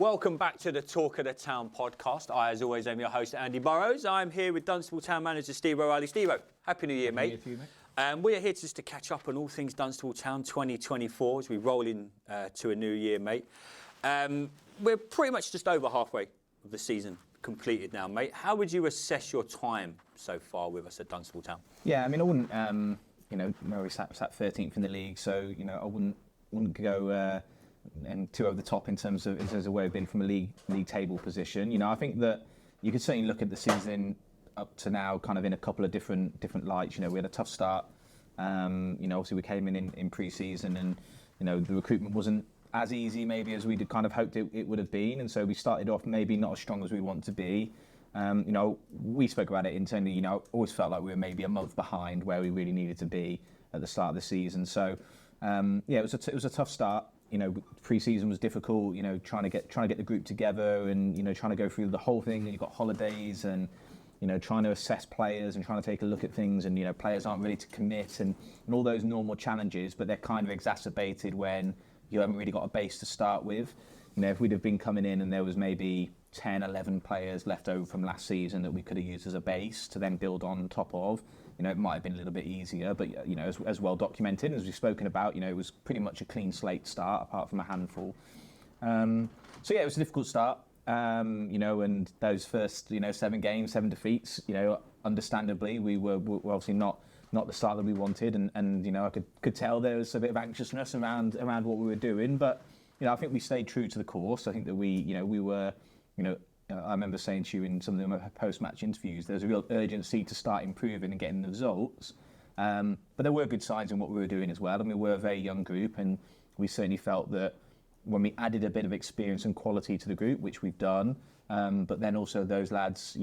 Welcome back to the Talk of the Town podcast. I, as always, am your host, Andy Burrows. I'm here with Dunstable Town manager Steve O'Reilly. Steve, happy New Year, mate. Happy New Year to you, mate. We are here just to catch up on all things Dunstable Town 2024 as we roll in to a new year, mate. We're pretty much just over halfway of the season completed now, mate. How would you assess your time so far with us at Dunstable Town? Yeah, I mean, I wouldn't, we sat 13th in the league, so I wouldn't go and too over the top in terms of where we've been from a league table position. I think that you could certainly look at the season up to now kind of in a couple of different lights. We had a tough start. Obviously we came in pre-season and the recruitment wasn't as easy maybe as we'd kind of hoped it would have been, and so we started off maybe not as strong as we want to be. We spoke about it internally. Always felt like we were maybe a month behind where we really needed to be at the start of the season. So it was a tough start. Pre-season was difficult. Trying to get the group together and trying to go through the whole thing. And you've got holidays and trying to assess players and trying to take a look at things. And players aren't ready to commit and all those normal challenges. But they're kind of exacerbated when you haven't really got a base to start with. If we'd have been coming in and there was maybe 10, 11 players left over from last season that we could have used as a base to then build on top of, it might have been a little bit easier. But as well documented, as we've spoken about, it was pretty much a clean slate start apart from a handful. It was a difficult start. And those first 7 games, 7 defeats, understandably we were obviously not the start that we wanted, and I could tell there was a bit of anxiousness around what we were doing, but I think we stayed true to the course. I think that we were I remember saying to you in some of the post-match interviews, there's a real urgency to start improving and getting the results. But there were good signs in what we were doing as well, and we were a very young group, and we certainly felt that when we added a bit of experience and quality to the group, which we've done, but then also those lads,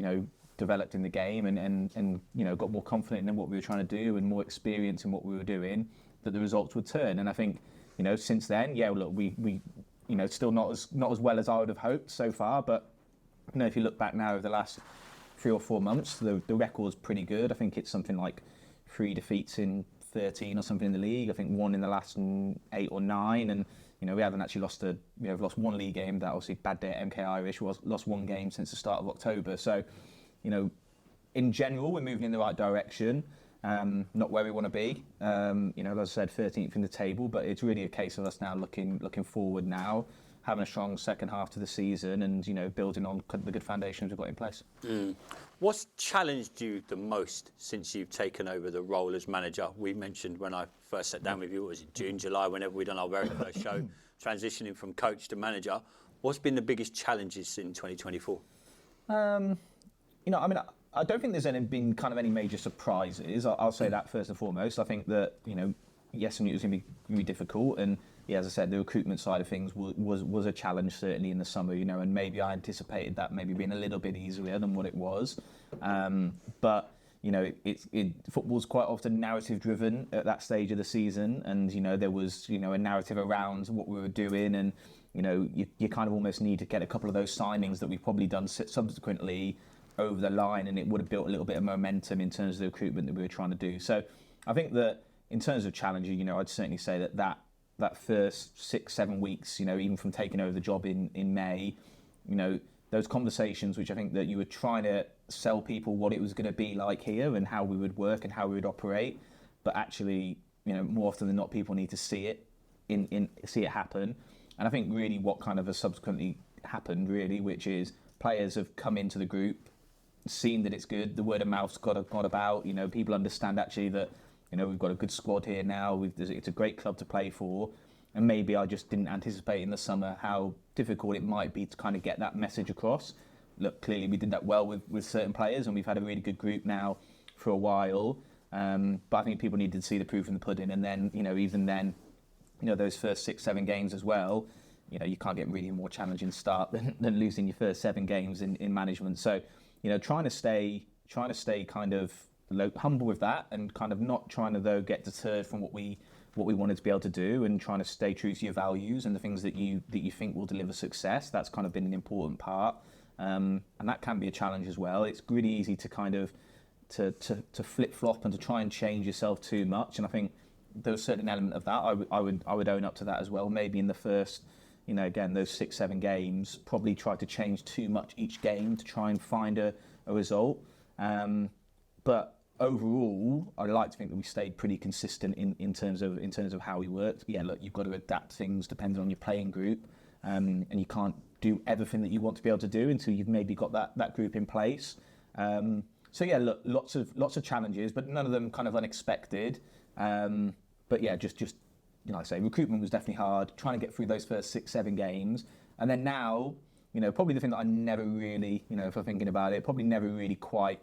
developed in the game and got more confident in what we were trying to do and more experience in what we were doing, that the results would turn. And I think, since then, we still not as well as I would have hoped so far, but if you look back now over the last 3 or 4 months, the record's pretty good. I think it's something like 3 defeats in 13 or something in the league. I think 1 in the last 8 or 9, and we haven't actually lost we've lost 1 league game. That obviously bad day at MK Irish. Lost 1 game since the start of October. So, in general, we're moving in the right direction. Not where we want to be. As I said, 13th in the table, but it's really a case of us now looking forward now, having a strong second half to the season and, building on the good foundations we've got in place. What's challenged you the most since you've taken over the role as manager? We mentioned when I first sat down with you, was it June, July, whenever we done our very first show, transitioning from coach to manager. What's been the biggest challenges in 2024? I don't think there's been kind of any major surprises. I'll say that first and foremost. I think that, yes, I knew it was going to be difficult, and as I said, the recruitment side of things was a challenge certainly in the summer, and maybe I anticipated that maybe being a little bit easier than what it was. But football's quite often narrative driven at that stage of the season, and there was a narrative around what we were doing, and you kind of almost need to get a couple of those signings that we've probably done subsequently over the line, and it would have built a little bit of momentum in terms of the recruitment that we were trying to do. So I think that in terms of challenges, I'd certainly say that first 6-7 weeks, even from taking over the job in May, those conversations which I think that you were trying to sell people what it was going to be like here and how we would work and how we would operate, but actually, more often than not, people need to see it see it happen. And I think really what kind of has subsequently happened really, which is players have come into the group, seen that it's good, the word of mouth's got about, people understand actually that, we've got a good squad here now, it's a great club to play for, and maybe I just didn't anticipate in the summer how difficult it might be to kind of get that message across. Look, clearly we did that well with certain players, and we've had a really good group now for a while, but I think people needed to see the proof in the pudding, and then, even then, those first 6-7 games as well, you can't get really more challenging start than losing your first 7 games in management. So, trying to stay kind of humble with that, and kind of not trying to though get deterred from what we wanted to be able to do, and trying to stay true to your values and the things that you think will deliver success. That's kind of been an important part, and that can be a challenge as well. It's really easy to kind of to flip flop and to try and change yourself too much. And I think there was a certain element of that. I would own up to that as well. Maybe in the first again, those 6-7 games, probably tried to change too much each game to try and find a result. But overall, I like to think that we stayed pretty consistent in terms of how we worked. Yeah, look, you've got to adapt things depending on your playing group, and you can't do everything that you want to be able to do until you've maybe got that group in place. So yeah, look, lots of challenges, but none of them kind of unexpected. But yeah, just like I say, recruitment was definitely hard. Trying to get through those first 6-7 games, and then now, probably the thing that I never really, if I'm thinking about it, probably never really quite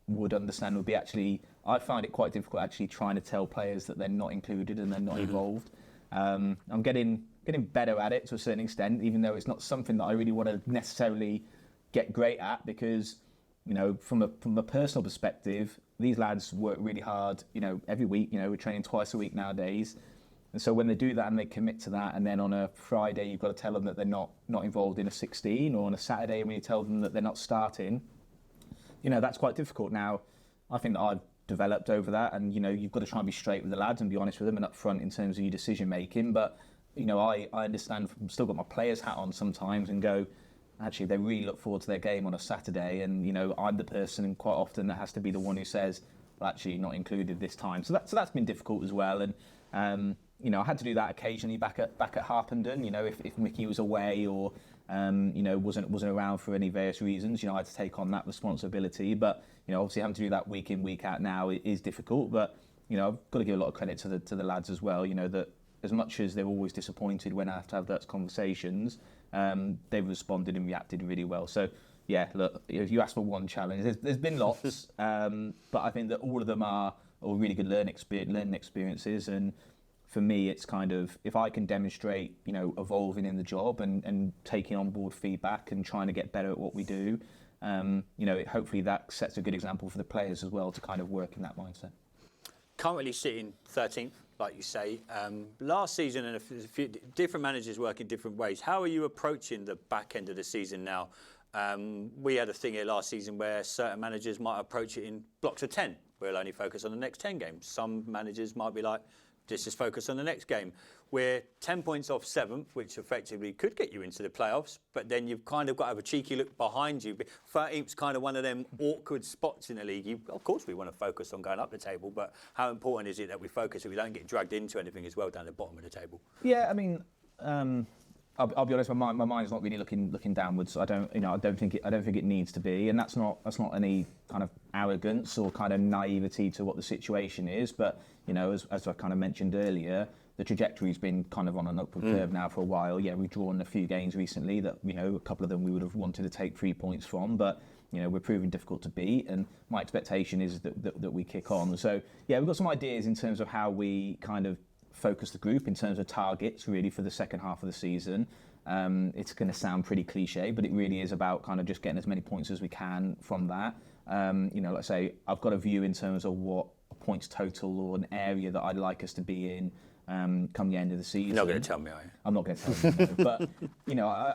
would understand would be actually, I find it quite difficult actually trying to tell players that they're not included and they're not involved. I'm getting better at it to a certain extent, even though it's not something that I really want to necessarily get great at, because from a personal perspective, these lads work really hard, every week. We're training twice a week nowadays. And so when they do that and they commit to that, and then on a Friday you've got to tell them that they're not involved in a 16, or on a Saturday when you tell them that they're not starting, that's quite difficult. Now, I think that I've developed over that, and you've got to try and be straight with the lads and be honest with them and upfront in terms of your decision making. But I understand, I've still got my player's hat on sometimes and go, actually, they really look forward to their game on a Saturday, and I'm the person quite often that has to be the one who says, well, actually, not included this time. So that's been difficult as well. And I had to do that occasionally back at Harpenden. If Mickey was away or wasn't around for any various reasons, I had to take on that responsibility. But obviously having to do that week in, week out now is difficult. But I've got to give a lot of credit to the lads as well. That as much as they're always disappointed when I have to have those conversations, they've responded and reacted really well. So yeah, look, if you ask for one challenge, there's been lots, but I think that all of them are all really good learning experiences. And for me, it's kind of, if I can demonstrate, evolving in the job and taking on board feedback and trying to get better at what we do, hopefully that sets a good example for the players as well to kind of work in that mindset. Currently sitting 13th, like you say. Last season, and a few different managers work in different ways. How are you approaching the back end of the season now? We had a thing here last season where certain managers might approach it in blocks of 10. We'll only focus on the next 10 games. Some managers might be like, just as focus on the next game. We're 10 points off 7th, which effectively could get you into the playoffs, but then you've kind of got to have a cheeky look behind you. 13th's kind of one of them awkward spots in the league. Of course we want to focus on going up the table, but how important is it that we focus so we don't get dragged into anything as well down the bottom of the table? Yeah, I mean, I'll be honest, my mind's not really looking downwards. I don't think it needs to be, and that's not any kind of arrogance or kind of naivety to what the situation is. But as I kind of mentioned earlier, the trajectory's been kind of on an upward curve now for a while. Yeah, we've drawn a few games recently that a couple of them we would have wanted to take 3 points from, but we're proving difficult to beat. And my expectation is that we kick on. So yeah, we've got some ideas in terms of how we kind of focus the group in terms of targets really for the second half of the season. It's going to sound pretty cliche, but it really is about kind of just getting as many points as we can from that. Like I say, I've got a view in terms of what points total or an area that I'd like us to be in come the end of the season. You're not going to tell me, are you? I'm not going to tell you, no. But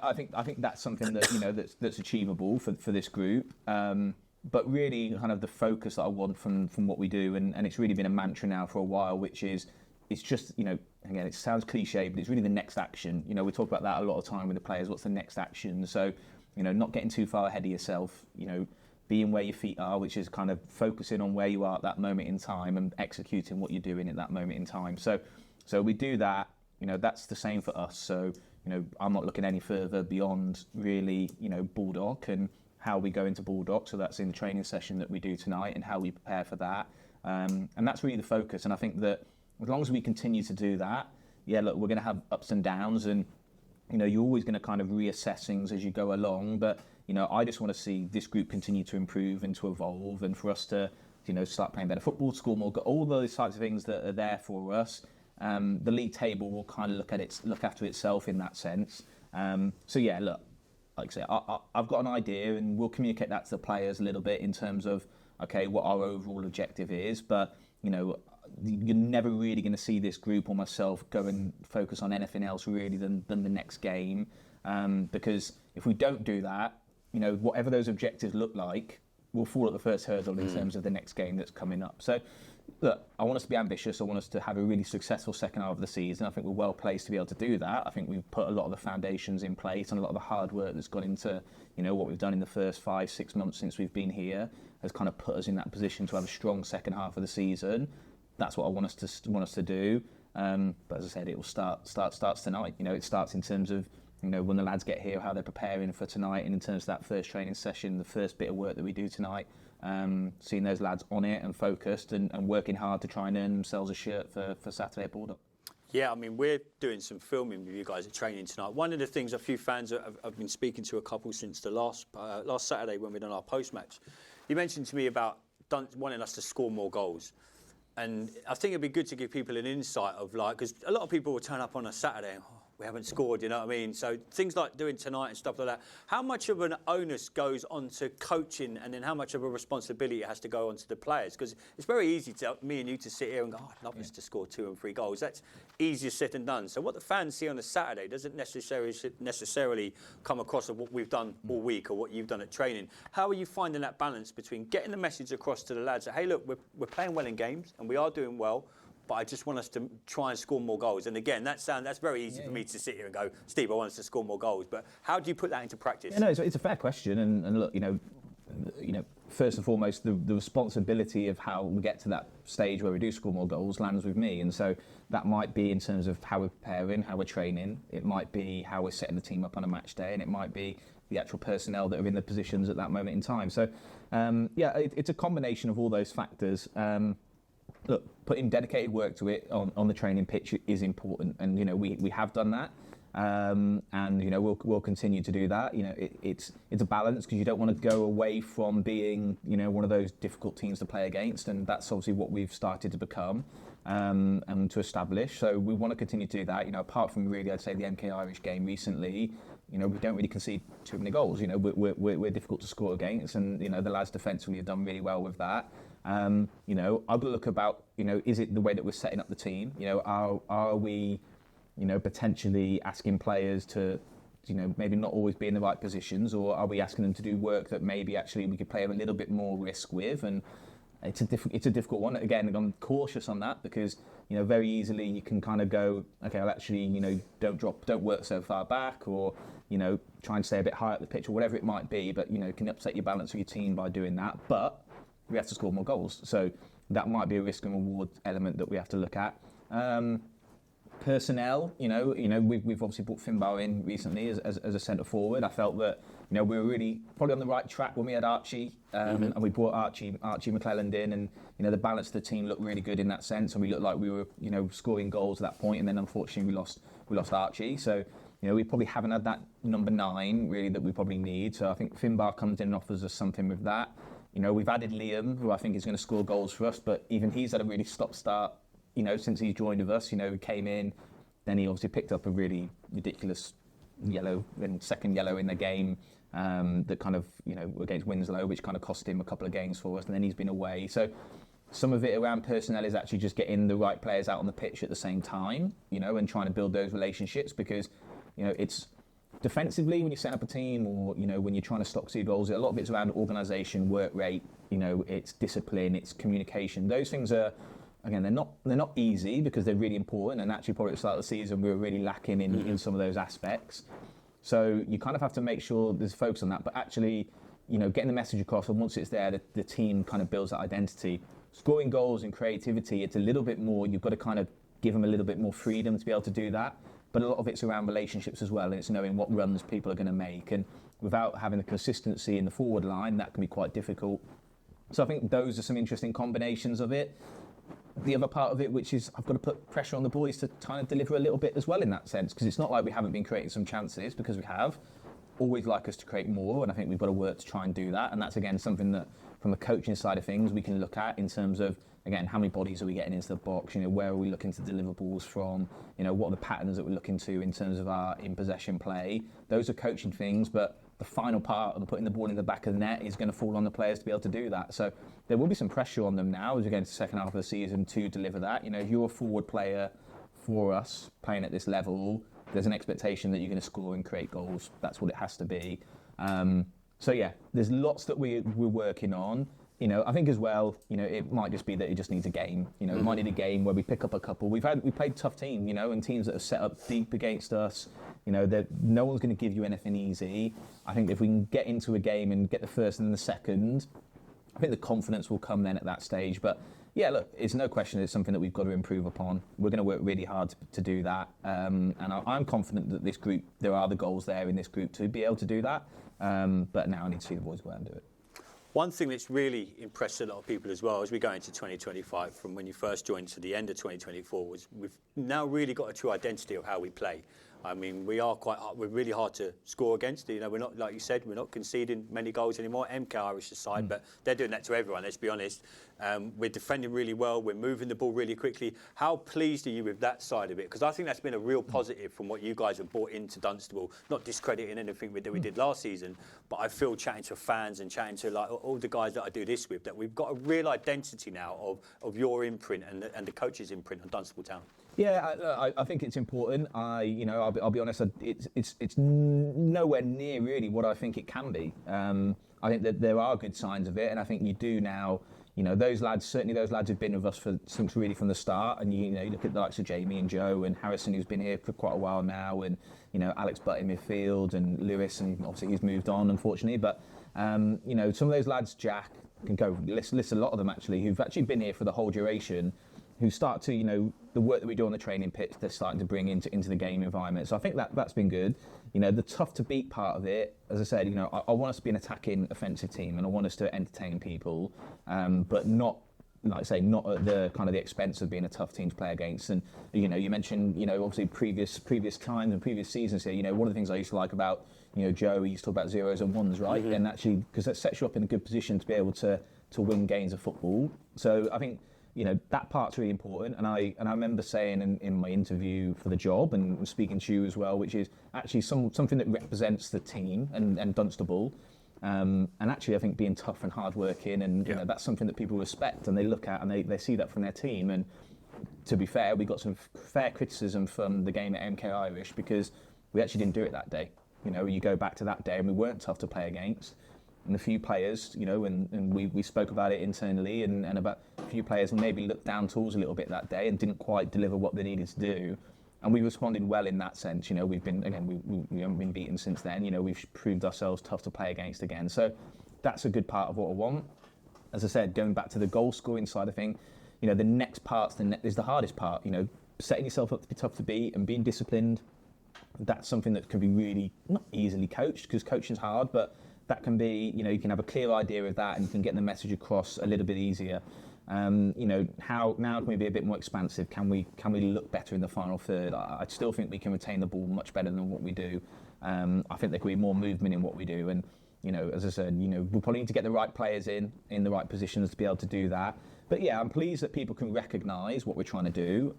I think that's something that that's achievable for this group. But really, kind of the focus that I want from what we do, and it's really been a mantra now for a while, which is, it's just, again, it sounds cliche, but it's really the next action. We talk about that a lot of time with the players. What's the next action? So, not getting too far ahead of yourself, being where your feet are, which is kind of focusing on where you are at that moment in time and executing what you're doing at that moment in time. So we do that, that's the same for us. So, I'm not looking any further beyond really, Bulldog and how we go into Bulldog. So that's in the training session that we do tonight and how we prepare for that. And that's really the focus. And I think that as long as we continue to do that, yeah, look, we're going to have ups and downs, and you're always going to kind of reassess things as you go along. But I just want to see this group continue to improve and to evolve, and for us to start playing better football, score more, all those types of things that are there for us. The league table will kind of look after itself in that sense. So yeah, look, like I say, I've got an idea, and we'll communicate that to the players a little bit in terms of what our overall objective is, but you're never really going to see this group or myself go and focus on anything else really than the next game, because if we don't do that, whatever those objectives look like will fall at the first hurdle in terms of the next game that's coming up. So look, I want us to be ambitious. I want us to have a really successful second half of the season. I think we're well placed to be able to do that. I think we've put a lot of the foundations in place, and a lot of the hard work that's gone into, what we've done in the first 5-6 months since we've been here has kind of put us in that position to have a strong second half of the season. That's what I want us to do. But as I said, it will starts tonight. It starts in terms of when the lads get here, how they're preparing for tonight, and in terms of that first training session, the first bit of work that we do tonight. Seeing those lads on it and focused and working hard to try and earn themselves a shirt for Saturday at Border. Yeah, I mean, we're doing some filming with you guys at training tonight. One of the things a few fans have been speaking to a couple since the last Saturday when we done our post-match. You mentioned to me about wanting us to score more goals. And I think it'd be good to give people an insight of because a lot of people will turn up on a Saturday and, we haven't scored, you know what I mean? So things like doing tonight and stuff like that, how much of an onus goes onto coaching, and then how much of a responsibility has to go onto the players? Because it's very easy to me and you to sit here and go, I'd love us to score 2 and 3 goals. That's easier said than done. So what the fans see on a Saturday doesn't necessarily come across of what we've done all week or what you've done at training. How are you finding that balance between getting the message across to the lads that, hey, look, we're playing well in games and we are doing well, but I just want us to try and score more goals? And again, that's very easy for me to sit here and go, Steve, I want us to score more goals. But how do you put that into practice? Yeah, no, it's a fair question. And look, first and foremost, the responsibility of how we get to that stage where we do score more goals lands with me. And so that might be in terms of how we're preparing, how we're training. It might be how we're setting the team up on a match day, and it might be the actual personnel that are in the positions at that moment in time. So, it's a combination of all those factors. Look, putting dedicated work to it on the training pitch is important, and we have done that, and we'll continue to do that. It's a balance, because you don't want to go away from being one of those difficult teams to play against, and that's obviously what we've started to become and to establish. So we want to continue to do that. Apart from really, I'd say the MK Irish game recently, we don't really concede too many goals. We're difficult to score against, and the lads defensively have done really well with that. I've got to look about, is it the way that we're setting up the team? Are we, potentially asking players to, maybe not always be in the right positions, or are we asking them to do work that maybe actually we could play a little bit more risk with? And it's a difficult one. Again, I'm cautious on that, because very easily you can kind of go, okay, well actually, don't work so far back, or try and stay a bit higher up the pitch, or whatever it might be. But can upset your balance of your team by doing that. But we have to score more goals, so that might be a risk and reward element that we have to look at. Personnel, we've obviously brought Finbar in recently as a centre forward. I felt that we were really probably on the right track when we had Archie, and we brought Archie McClelland in, and the balance of the team looked really good in that sense, and we looked like we were scoring goals at that point, and then unfortunately we lost Archie. So we probably haven't had that number 9 really that we probably need. So I think Finbar comes in and offers us something with that. We've added Liam, who I think is going to score goals for us, but even he's had a really stop-start, since he's joined with us. He came in, then he obviously picked up a really ridiculous yellow, and second yellow in the game, that kind of, against Winslow, which kind of cost him a couple of games for us, and then he's been away. So some of it around personnel is actually just getting the right players out on the pitch at the same time, and trying to build those relationships, because, it's defensively, when you set up a team, or when you're trying to stock 2 goals, a lot of it's around organisation, work rate. It's discipline, it's communication. Those things are, again, they're not easy, because they're really important. And actually, probably at the start of the season, we were really lacking in some of those aspects. So you kind of have to make sure there's focus on that. But actually, getting the message across, and once it's there, the team kind of builds that identity. Scoring goals and creativity, it's a little bit more. You've got to kind of give them a little bit more freedom to be able to do that. But a lot of it's around relationships as well, and it's knowing what runs people are going to make. And without having the consistency in the forward line, that can be quite difficult. So I think those are some interesting combinations of it. The other part of it, which is I've got to put pressure on the boys to kind of deliver a little bit as well in that sense, because it's not like we haven't been creating some chances, because we have. Always like us to create more, and I think we've got to work to try and do that. And that's, again, something that from the coaching side of things we can look at in terms of, again, how many bodies are we getting into the box? Where are we looking to deliver balls from? What are the patterns that we're looking to in terms of our in-possession play? Those are coaching things, but the final part of putting the ball in the back of the net is going to fall on the players to be able to do that. So there will be some pressure on them now as we get into the second half of the season to deliver that. If you're a forward player for us playing at this level, there's an expectation that you're going to score and create goals. That's what it has to be. So yeah, there's lots that we're working on. I think as well, it might just be that it just needs a game. It might need a game where we pick up a couple. We played tough teams, and teams that have set up deep against us. That no one's going to give you anything easy. I think if we can get into a game and get the first and the second, I think the confidence will come then at that stage. But yeah, look, it's no question it's something that we've got to improve upon. We're going to work really hard to do that. And I'm confident that this group, there are the goals there in this group to be able to do that. But now I need to see the boys go out and do it. One thing that's really impressed a lot of people as well as we go into 2025, from when you first joined to the end of 2024, was we've now really got a true identity of how we play. I mean, we're really hard to score against. We're not, like you said, we're not conceding many goals anymore. MK Irish aside, but they're doing that to everyone, let's be honest. We're defending really well. We're moving the ball really quickly. How pleased are you with that side of it? Because I think that's been a real positive from what you guys have brought into Dunstable. Not discrediting anything that we did last season, but I feel chatting to fans and chatting to like all the guys that I do this with, that we've got a real identity now of your imprint and the coach's imprint on Dunstable Town. Yeah, I think it's important. I'll be honest. It's nowhere near really what I think it can be. I think that there are good signs of it, and I think you do now. Those lads have been with us since really from the start. And you look at the likes of Jamie and Joe and Harrison, who's been here for quite a while now, and Alex Butt in midfield, and Lewis, and obviously he's moved on unfortunately. But some of those lads, Jack can go list a lot of them actually, who've actually been here for the whole duration, who start to, the work that we do on the training pitch, they're starting to bring into the game environment. So I think that's been good. The tough to beat part of it, as I said, I want us to be an attacking, offensive team, and I want us to entertain people, but not, like I say, not at the kind of the expense of being a tough team to play against. And you mentioned, obviously previous times and previous seasons here. One of the things I used to like about, Joe, he used to talk about zeros and ones, right? Mm-hmm. And actually, because that sets you up in a good position to be able to win games of football. So I think, that part's really important. And I remember saying in my interview for the job, and speaking to you as well, which is actually something that represents the team and Dunstable. And actually, I think being tough and hardworking, and that's something that people respect and they look at, and they see that from their team. And to be fair, we got some fair criticism from the game at MK Irish because we actually didn't do it that day. You go back to that day and we weren't tough to play against. And a few players, and we spoke about it internally, and about a few players maybe looked down tools a little bit that day and didn't quite deliver what they needed to do. And we responded well in that sense. We've been, again, we haven't been beaten since then. We've proved ourselves tough to play against again. So that's a good part of what I want. As I said, going back to the goal scoring side of thing, the next part is the hardest part. Setting yourself up to be tough to beat and being disciplined. That's something that can be really not easily coached, because coaching's hard, but that can be, you can have a clear idea of that and you can get the message across a little bit easier. How can we be a bit more expansive? Can we look better in the final third? I still think we can retain the ball much better than what we do. I think there could be more movement in what we do. And, as I said, we'll probably need to get the right players in the right positions to be able to do that. But yeah, I'm pleased that people can recognise what we're trying to do.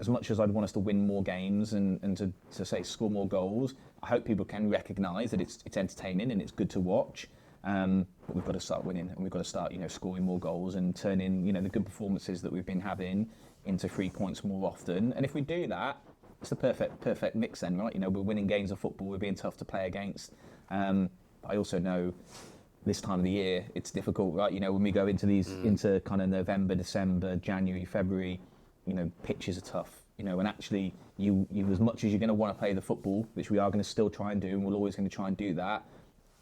As much as I'd want us to win more games and to say score more goals, I hope people can recognise that it's entertaining and it's good to watch. But we've got to start winning, and we've got to start, scoring more goals and turning, the good performances that we've been having into 3 points more often. And if we do that, it's the perfect mix then, right? We're winning games of football, we're being tough to play against. I also know this time of the year it's difficult, right? When we go into into kind of November, December, January, February, pitches are tough. And actually, you as much as you're going to want to play the football, which we are going to still try and do, and we're always going to try and do that,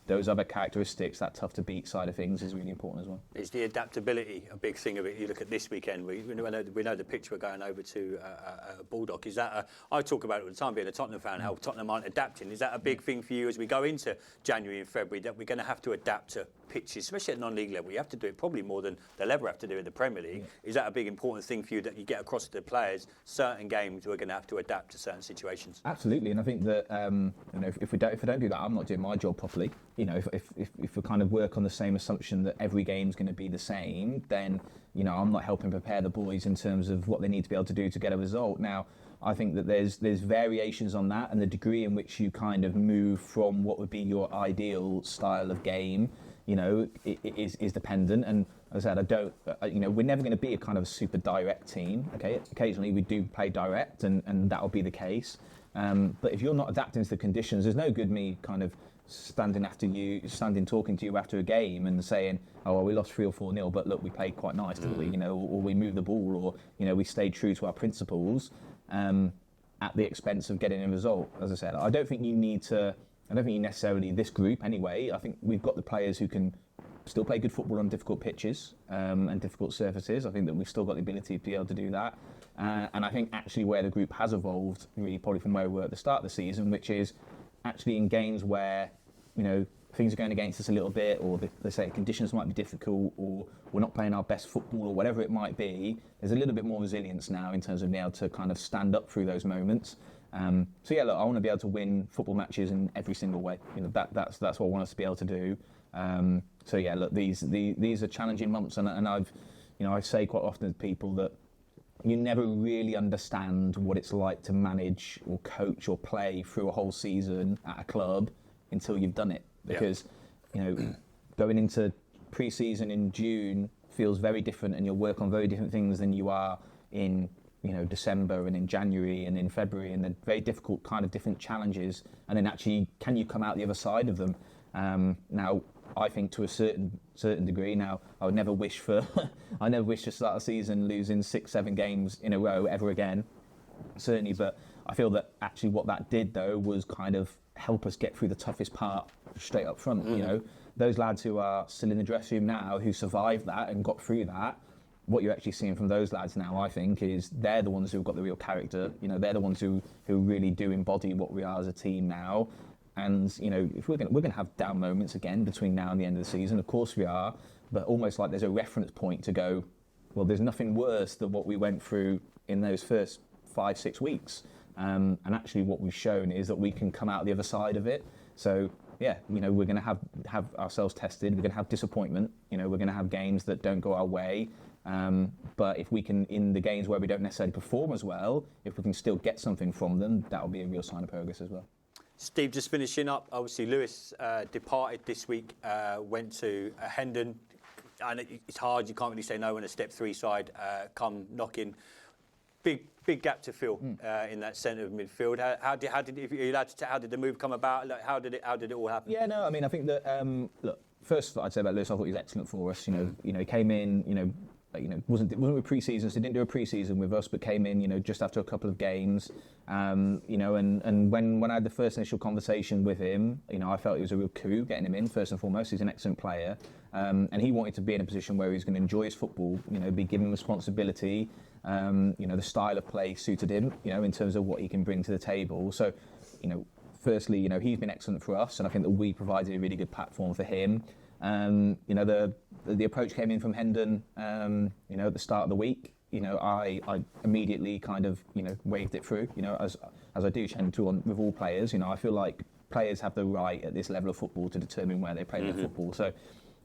those other characteristics, that tough to beat side of things, is really important as well. Is the adaptability a big thing of it? You look at this weekend, we know the pitch we're going over to Bulldog. Is that I talk about it all the time, being a Tottenham fan, how Tottenham aren't adapting. Is that a big thing for you as we go into January and February, that we're going to have to adapt to pitches, especially at non-league level? You have to do it probably more than they'll ever have to do in the Premier League. Yeah. Is that a big important thing for you, that you get across to the players? Certain games we're going to have to adapt to certain situations. Absolutely, and I think that if we don't do that, I'm not doing my job properly. If we kind of work on the same assumption that every game's going to be the same, then I'm not helping prepare the boys in terms of what they need to be able to do to get a result. Now, I think that there's variations on that, and the degree in which you kind of move from what would be your ideal style of game, it is dependent. And as I said, we're never going to be a kind of super direct team. Okay, occasionally we do play direct, and that'll be the case. But if you're not adapting to the conditions, there's no good me kind of standing talking to you after a game and saying, oh, well, we lost 3 or 4-0, but look, we played quite nice, didn't we? Or we moved the ball, or we stayed true to our principles at the expense of getting a result. As I said, I don't think you necessarily, this group anyway, I think we've got the players who can still play good football on difficult pitches and difficult surfaces. I think that we've still got the ability to be able to do that. And I think actually where the group has evolved, really probably from where we were at the start of the season, which is actually in games where, things are going against us a little bit, or they say conditions might be difficult, or we're not playing our best football, or whatever it might be, there's a little bit more resilience now in terms of being able to kind of stand up through those moments. So yeah, look, I want to be able to win football matches in every single way. That's what I want us to be able to do. So yeah, look, these are challenging months, and I say quite often to people that you never really understand what it's like to manage or coach or play through a whole season at a club until you've done it. Because going into pre-season in June feels very different, and you'll work on very different things than you are in December and in January and in February, and they're very difficult kind of different challenges. And then actually, can you come out the other side of them? Now, I think to a certain degree. Now, I would never wish to start a season losing 6-7 games in a row ever again, certainly. But I feel that actually what that did though was kind of help us get through the toughest part straight up front. Those lads who are still in the dressing room now, who survived that and got through that, what you're actually seeing from those lads now, I think, is they're the ones who've got the real character. They're the ones who really do embody what we are as a team now. And if we're going to have down moments again between now and the end of the season, of course we are, but almost like there's a reference point to go, well, there's nothing worse than what we went through in those first 5-6 weeks. And actually what we've shown is that we can come out the other side of it. So yeah, we're going to have ourselves tested. We're going to have disappointment. We're going to have games that don't go our way. But if we can, in the games where we don't necessarily perform as well, if we can still get something from them, that'll be a real sign of progress as well. Steve, just finishing up, obviously Lewis departed this week, went to Hendon. I know it's hard, you can't really say no when a step 3 side come knocking. Big gap to fill in that centre of midfield. How did the move come about? Like, how did it all happen? Yeah, no, I mean, I think that look, first I'd say about Lewis, I thought he was excellent for us. He came in, wasn't with pre-season, so he didn't do a pre-season with us, but came in, just after a couple of games. And when I had the first initial conversation with him, I felt it was a real coup getting him in. First and foremost, he's an excellent player, and he wanted to be in a position where he's going to enjoy his football, be given responsibility. The style of play suited him, in terms of what he can bring to the table. So, firstly, he's been excellent for us, and I think that we provided a really good platform for him. The approach came in from Hendon, at the start of the week. I immediately kind of, waved it through, as I do tend to with all players. I feel like players have the right at this level of football to determine where they play their football. So,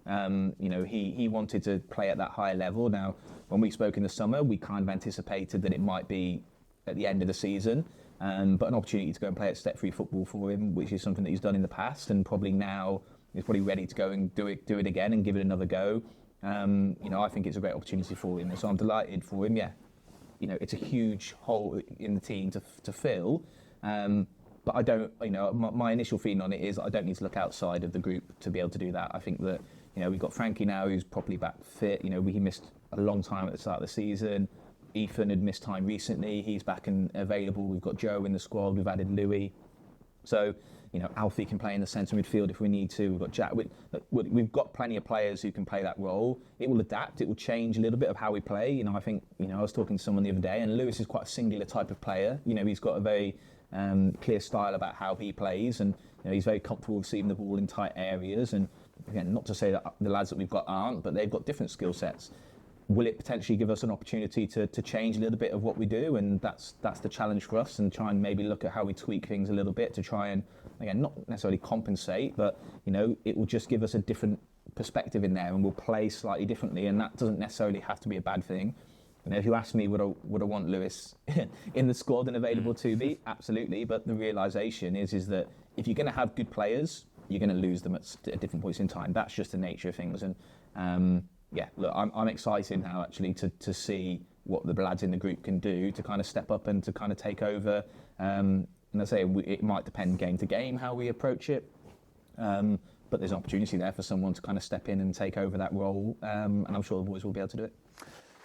he wanted to play at that higher level. Now, when we spoke in the summer, we kind of anticipated that it might be at the end of the season, but an opportunity to go and play at step 3 football for him, which is something that he's done in the past, and probably now is probably ready to go and do it again and give it another go. I think it's a great opportunity for him, so I'm delighted for him. Yeah, it's a huge hole in the team to fill. But I don't, my initial feeling on it is I don't need to look outside of the group to be able to do that. I think that, we've got Frankie now who's properly back fit. He missed a long time at the start of the season. Ethan had missed time recently. He's back and available. We've got Joe in the squad. We've added Louis. So, Alfie can play in the centre midfield if we need to. We've got Jack. We've got plenty of players who can play that role. It will adapt. It will change a little bit of how we play. I think, I was talking to someone the other day, and Lewis is quite a singular type of player. He's got a very clear style about how he plays, and he's very comfortable receiving the ball in tight areas. And again, not to say that the lads that we've got aren't, but they've got different skill sets. Will it potentially give us an opportunity to change a little bit of what we do? And that's the challenge for us, and try and maybe look at how we tweak things a little bit to try and, again, not necessarily compensate, but it will just give us a different perspective in there, and we'll play slightly differently, and that doesn't necessarily have to be a bad thing. If you ask me, would I want Lewis in the squad and available to me? Absolutely. But the realisation is that if you're going to have good players, you're going to lose them at different points in time. That's just the nature of things. And yeah, look, I'm excited now actually to see what the lads in the group can do to kind of step up and to kind of take over. And I say it might depend game to game how we approach it. But there's an opportunity there for someone to kind of step in and take over that role, and I'm sure the boys will be able to do it.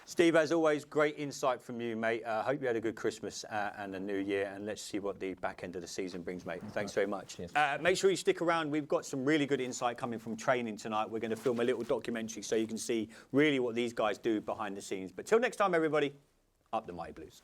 Steve, as always, great insight from you, mate. Hope you had a good Christmas and a new year, and let's see what the back end of the season brings, mate. Thanks very much. Make sure you stick around. We've got some really good insight coming from training tonight. We're going to film a little documentary so you can see really what these guys do behind the scenes. But till next time, everybody, up the Mighty Blues.